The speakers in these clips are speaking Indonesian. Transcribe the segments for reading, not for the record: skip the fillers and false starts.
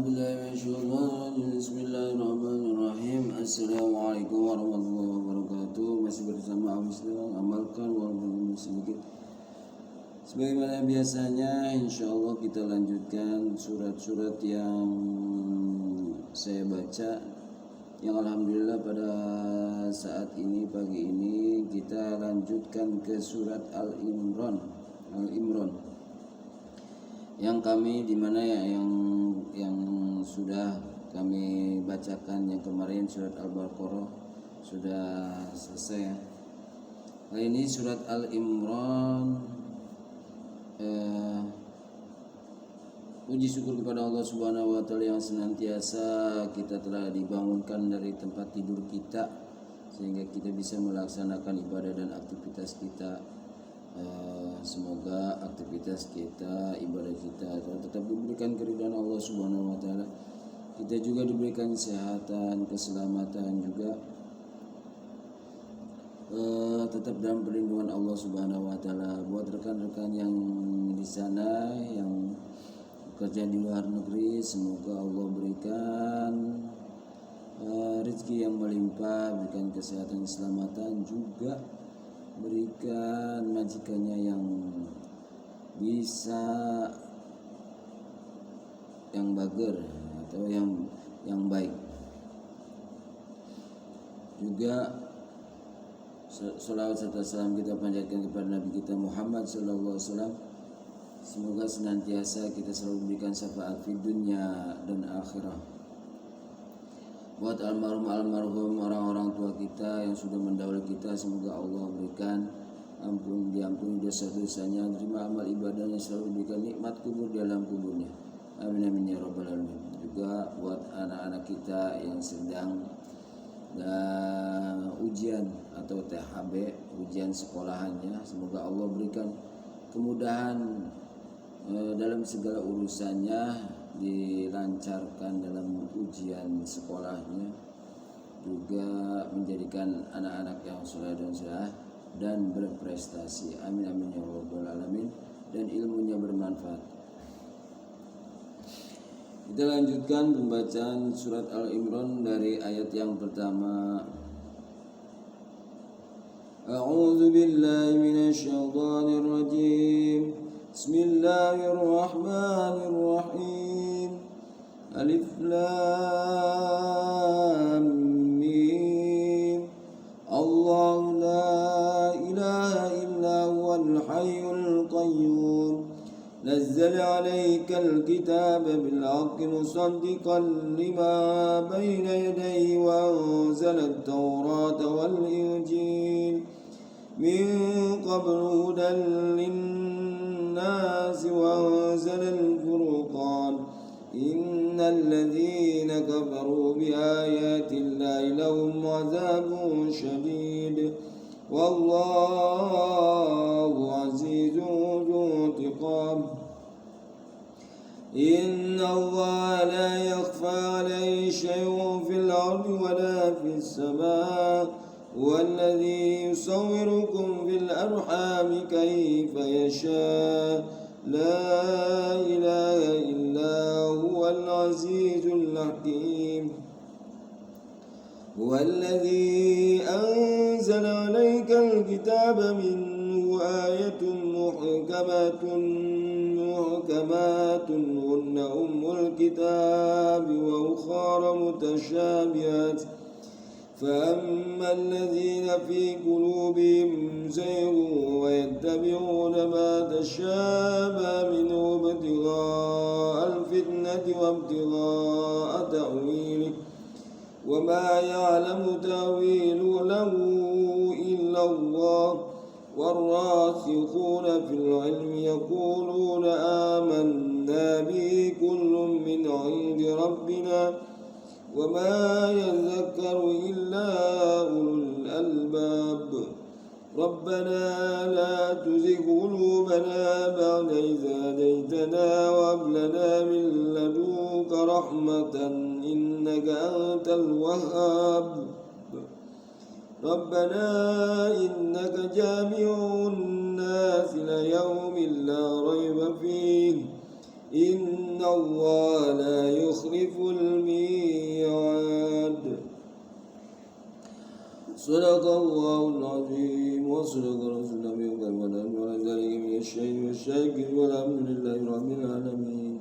Bismillahirrahmanirrahim. Assalamualaikum warahmatullahi wabarakatuh. Masih bersama Amislah amalkan walaupun sedikit. Sebagaimana biasanya, insya Allah kita lanjutkan surat-surat yang saya baca. Yang alhamdulillah pada saat ini pagi ini kita lanjutkan ke surat Al-Imran. Yang kami dimana ya yang sudah kami bacakan yang kemarin surat Al-Baqarah sudah selesai ya. Nah ini surat Al-Imran. Puji syukur kepada Allah Subhanahu wa taala yang senantiasa kita telah dibangunkan dari tempat tidur kita sehingga kita bisa melaksanakan ibadah dan aktivitas kita. Semoga aktivitas kita, ibadah kita tetap diberikan keridhaan Allah Subhanahu wa taala. Kita juga diberikan kesehatan, keselamatan juga. Tetap dalam perlindungan Allah Subhanahu wa taala. Buat rekan-rekan yang di sana yang bekerja di luar negeri, semoga Allah berikan rezeki yang melimpah, berikan kesehatan, keselamatan juga. Berikan majikannya yang bisa yang bager atau yang baik. Juga salawat serta salam kita panjatkan kepada Nabi kita Muhammad sallallahu alaihi wasallam. Semoga senantiasa kita selalu diberikan syafaat di dunia dan akhirah. Buat almarhum orang-orang tua kita yang sudah mendahului kita, semoga Allah berikan diampuni dosa-dosanya, terima amal ibadahnya, selalu diberikan nikmat kubur di dalam kuburnya. Amin amin ya rabbal alamin. Juga buat anak-anak kita yang sedang ujian atau THB, ujian sekolahannya, semoga Allah berikan kemudahan dalam segala urusannya, dilancarkan dalam ujian sekolahnya, juga menjadikan anak-anak yang soleh dan berprestasi. Amin amin ya rabbal alamin. Dan ilmunya bermanfaat. Kita lanjutkan pembacaan surat Al-Imran dari ayat yang pertama. A'udzu billahi minasy syaithanir rajim. Bismillahirrahmanirrahim. Alif Lam Mim. Allah la ilaha illa huwal hayyul qayyum. نزل عليك الكتاب بالحق مصدقا لما بين يديه وأنزل التوراة والإنجيل من قبل هدى للناس وأنزل الفرقان إن الذين كفروا بآيات الله لهم عذاب شديد والله عزيز ذو انتقام إن الله لا يخفى عليه شيء في الأرض ولا في السماء والذي يصوركم في الأرحام كيف يشاء لا إله إلا هو العزيز الحكيم هو الذي أنزل عليك الكتاب منه آية محكمات هن أم الكتاب وأخر متشابهات فأما الذين في قلوبهم زيغ ويتبعون ما تشابه منه ابتغاء الفتنة وابتغاء تأويله وما يعلم تأويله إلا الله والراسخون في العلم يقولون آمنا به كل من عند ربنا وما يذكر إلا أولو الألباب ربنا لا تزغ قلوبنا بعد إذ هديتنا وهب لنا من لدنك رحمة إنك أنت الوهاب ربنا إنك جامع الناس ليوم لا ريب فيه Inna Allah la yukhliful mi'ad. Sadaqallahul azim wa sadaqa rasulul nabiyyul karim wa ala alihi wa sahbihi wasyakir walhamdulillahi rabbil alamin.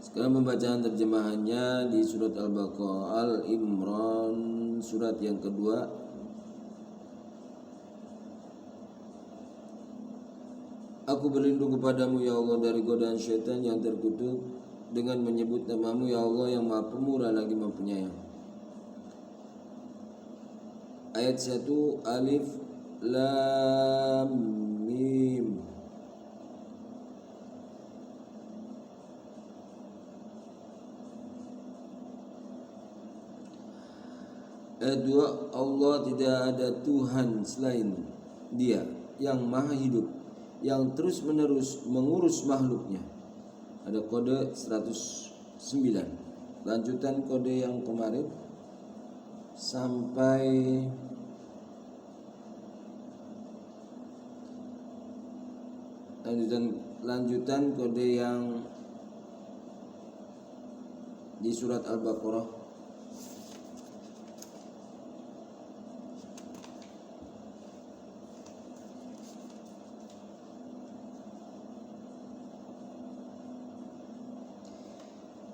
Sekarang pembacaan terjemahannya di surat Al-Baqarah, Al-Imran, surat yang kedua. Aku berlindung kepadamu ya Allah dari godaan syaitan yang terkutuk dengan menyebut namamu ya Allah yang Maha Pemurah lagi Maha Penyayang. Ayat 1 Alif Lam Mim. Ayat 2 Allah tidak ada Tuhan selain Dia yang Maha Hidup, yang terus menerus mengurus makhluknya. Ada kode 109. Lanjutan kode yang kemarin sampai lanjutan kode yang di surat Al-Baqarah.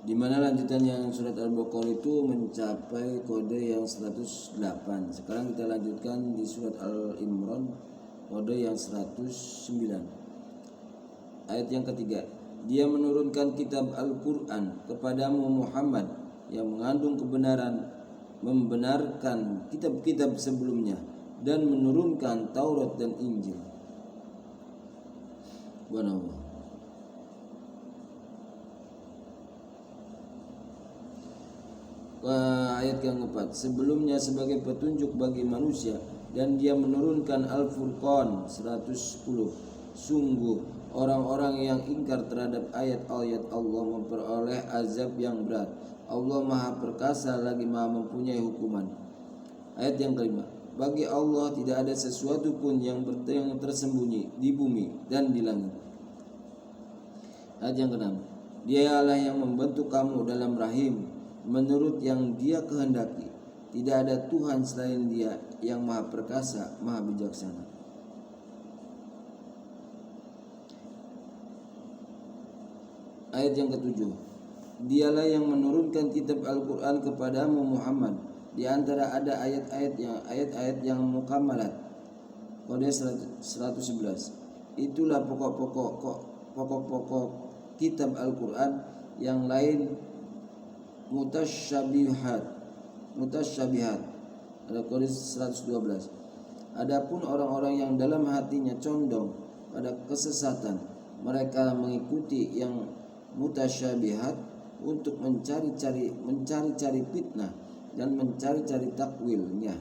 Di mana lanjutan yang surat Al-Baqarah itu mencapai kode yang 108. Sekarang kita lanjutkan di surat Al-Imran kode yang 109. Ayat yang ketiga. Dia menurunkan kitab Al-Quran kepadamu Muhammad yang mengandung kebenaran, membenarkan kitab-kitab sebelumnya, dan menurunkan Taurat dan Injil. Subhanallah. Ayat yang keempat, sebelumnya sebagai petunjuk bagi manusia, dan dia menurunkan Al-Furqan 110. Sungguh orang-orang yang ingkar terhadap ayat-ayat Allah memperoleh azab yang berat. Allah Maha Perkasa lagi Maha mempunyai hukuman. Ayat yang kelima, bagi Allah tidak ada sesuatu pun yang tersembunyi di bumi dan di langit. Ayat yang keenam, Dialah yang membentuk kamu dalam rahim menurut yang Dia kehendaki. Tidak ada Tuhan selain Dia yang Maha Perkasa, Maha Bijaksana. Ayat yang ketujuh, Dialah yang menurunkan kitab Al-Quran kepadamu Muhammad. Di antara ada ayat-ayat yang mukamalat. Kode 111. Itulah pokok-pokok kitab Al-Quran. Yang lain mutasyabihat. Ada kode 112. Adapun orang-orang yang dalam hatinya condong pada kesesatan, mereka mengikuti yang mutasyabihat untuk mencari-cari fitnah dan mencari-cari takwilnya.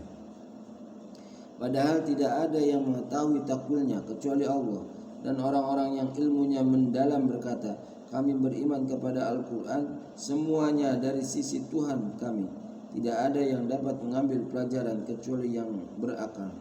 Padahal tidak ada yang mengetahui takwilnya kecuali Allah. Dan orang-orang yang ilmunya mendalam berkata, kami beriman kepada Al-Quran semuanya dari sisi Tuhan kami. Tidak ada yang dapat mengambil pelajaran kecuali yang berakal.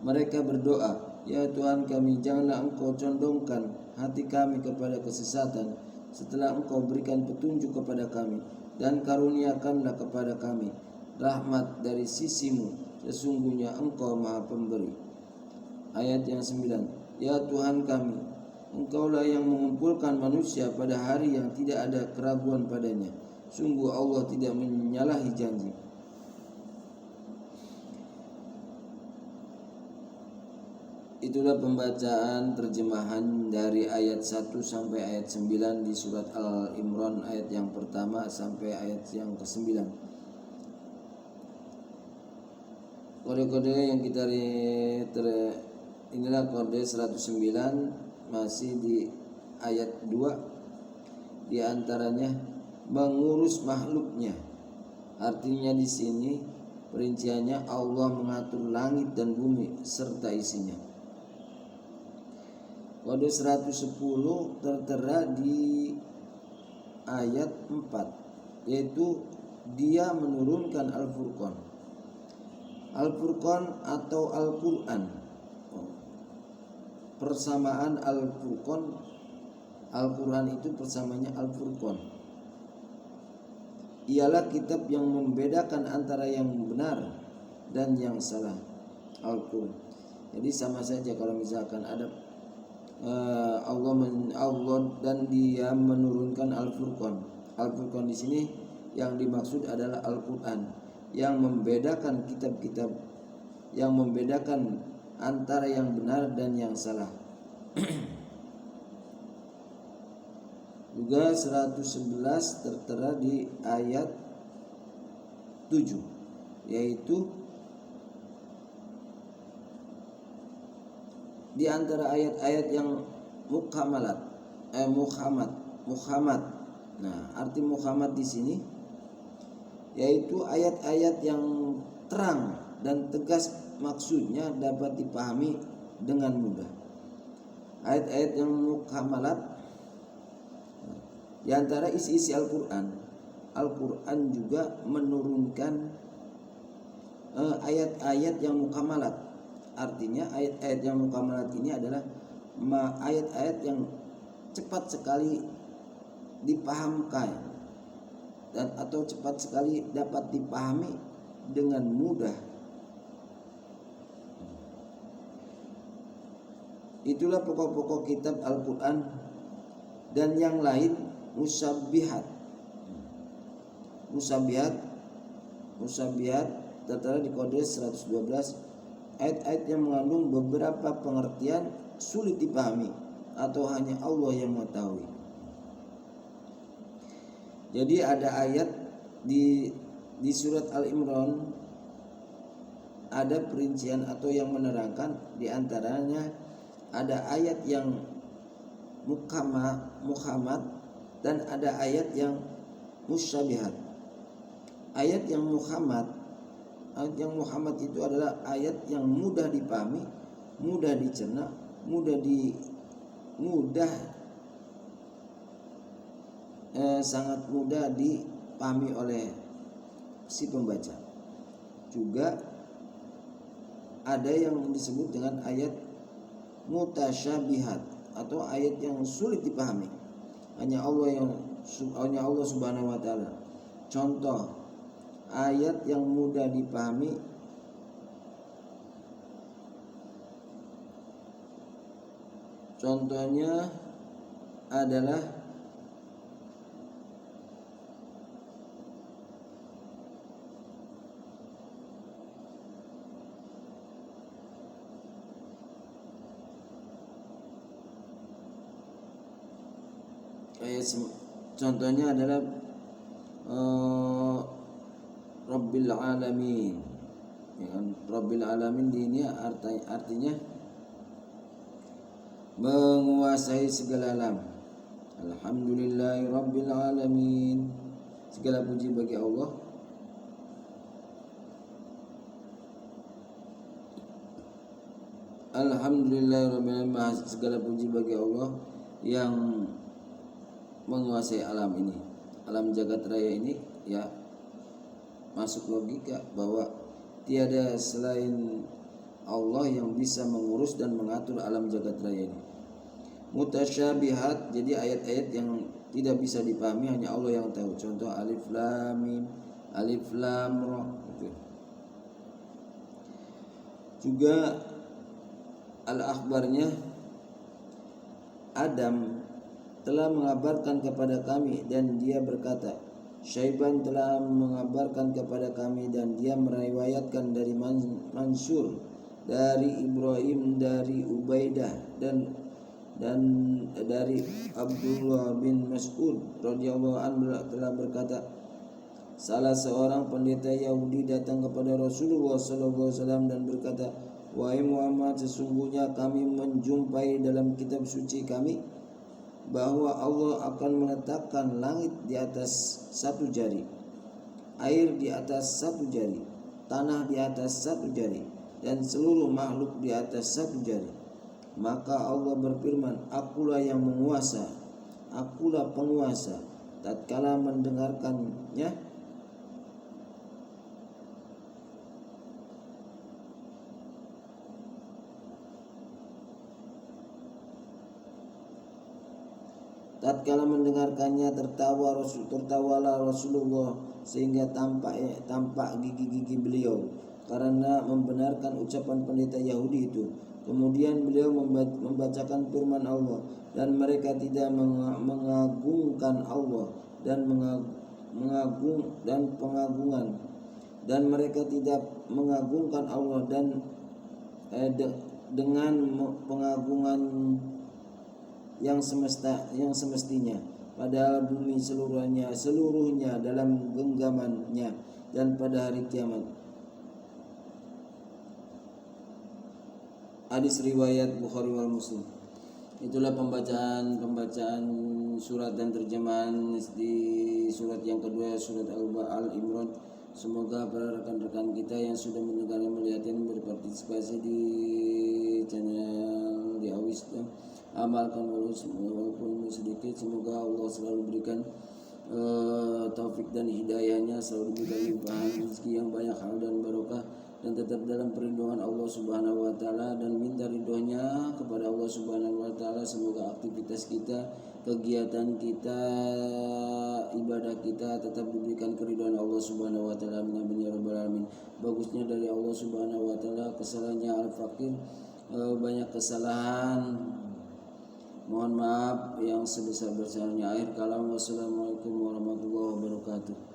Mereka berdoa, ya Tuhan kami, janganlah Engkau condongkan hati kami kepada kesesatan setelah Engkau berikan petunjuk kepada kami, dan karuniakanlah kepada kami rahmat dari sisimu, sesungguhnya Engkau Maha Pemberi. Ayat yang 9, ya Tuhan kami, Engkaulah yang mengumpulkan manusia pada hari yang tidak ada keraguan padanya. Sungguh Allah tidak menyalahi janji. Itulah pembacaan terjemahan dari ayat 1 sampai ayat 9 di surat Al-Imran, ayat yang pertama sampai ayat yang ke-9. Kode-kode yang kita inilah kode 109 masih di ayat 2, di antaranya mengurus makhluknya. Artinya di sini perinciannya Allah mengatur langit dan bumi serta isinya. Kode 110 tertera di ayat 4, yaitu Dia menurunkan Al-Furqan. Al-Furqan atau Al-Quran persamaan Al-Furqan, Al-Quran itu persamaannya Al-Furqan, ialah kitab yang membedakan antara yang benar dan yang salah. Al-Quran. Jadi sama saja kalau misalkan ada Allah dan Dia menurunkan Al-Furqan. Al-Furqan di sini yang dimaksud adalah Al-Quran yang membedakan kitab-kitab, yang membedakan antara yang benar dan yang salah. Juga 111 tertera di ayat 7, yaitu di antara ayat-ayat yang Muhammad. Nah, arti Muhammad di sini yaitu ayat-ayat yang terang dan tegas, maksudnya dapat dipahami dengan mudah. Ayat-ayat yang Muhammad di antara isi-isi Al-Quran. Al-Quran juga menurunkan ayat-ayat yang Muhammad. Artinya ayat-ayat yang Muhammad ini adalah ayat-ayat yang cepat sekali dipahamkan dan atau cepat sekali dapat dipahami dengan mudah. Itulah pokok-pokok kitab Al-Quran. Dan yang lain musabbihat tertera di kode 112, ayat-ayat yang mengandung beberapa pengertian sulit dipahami atau hanya Allah yang mengetahui. Jadi ada ayat di surat Al-Imran, ada perincian atau yang menerangkan, di antaranya ada ayat yang Muhammad dan ada ayat yang musyabihat. Ayat yang Muhammad itu adalah ayat yang mudah dipahami, mudah dicerna, sangat mudah dipahami oleh si pembaca. Juga ada yang disebut dengan ayat mutasyabihat atau ayat yang sulit dipahami, hanya Allah Subhanahu wa taala. Contoh ayat yang mudah dipahami contohnya adalah Rabbil Alamin. Ya kan? Rabbil Alamin di ini artinya menguasai segala alam. Alhamdulillahi Rabbil Alamin. Segala puji bagi Allah. Alhamdulillahi Rabbil Alamin. Segala puji bagi Allah yang menguasai alam ini, alam jagat raya ini. Ya, masuk logika bahwa tiada selain Allah yang bisa mengurus dan mengatur alam jagat raya ini. Mutasyabihat, jadi ayat-ayat yang tidak bisa dipahami, hanya Allah yang tahu. Contoh alif lam mim, alif lam ra gitu. Juga al-akhbarnya, Adam telah mengabarkan kepada kami dan dia berkata, Syaiban telah mengabarkan kepada kami dan dia meriwayatkan dari Mansur, dari Ibrahim, dari Ubaidah dan dari Abdullah bin Mas'ud radhiyallahu anhu telah berkata, salah seorang pendeta Yahudi datang kepada Rasulullah SAW dan berkata, wahai Muhammad, sesungguhnya kami menjumpai dalam kitab suci kami bahwa Allah akan meletakkan langit di atas satu jari, air di atas satu jari, tanah di atas satu jari, dan seluruh makhluk di atas satu jari. Maka Allah berfirman, akulah yang menguasa, akulah penguasa. Tatkala mendengarkannya, Tatkala mendengarkannya tertawalah Rasulullah sehingga tampak gigi-gigi beliau karena membenarkan ucapan pendeta Yahudi itu. Kemudian beliau membacakan firman Allah, dan mereka tidak mengagungkan Allah dan pengagungan, dan mereka tidak mengagungkan Allah dengan pengagungan yang semestinya, padahal bumi seluruhnya dalam genggamannya dan pada hari kiamat. Hadis riwayat Bukhari wal Muslim. Itulah pembacaan surat dan terjemahan di surat yang kedua, surat Al-Imran. Semoga para rekan-rekan kita yang sudah mendengar dan melihat dan berpartisipasi di channel di Awisdom amalkan walaupun sedikit. Semoga Allah selalu berikan taufik dan hidayahnya, selalu diberikan limpahan rezeki yang banyak, hal dan barokah, dan tetap dalam perlindungan Allah Subhanahu wa taala, dan minta ridhonya kepada Allah Subhanahu wa taala. Semoga aktivitas kita, kegiatan kita, ibadah kita tetap diberikan keridhaan Allah Subhanahu wa taala. Amin ya rabbal alamin. Bagusnya dari Allah Subhanahu wa taala, kesalahannya al-fakir, banyak kesalahan. Mohon maaf yang sebesar-besarnya. Akhir kalam, wassalamualaikum warahmatullahi wabarakatuh.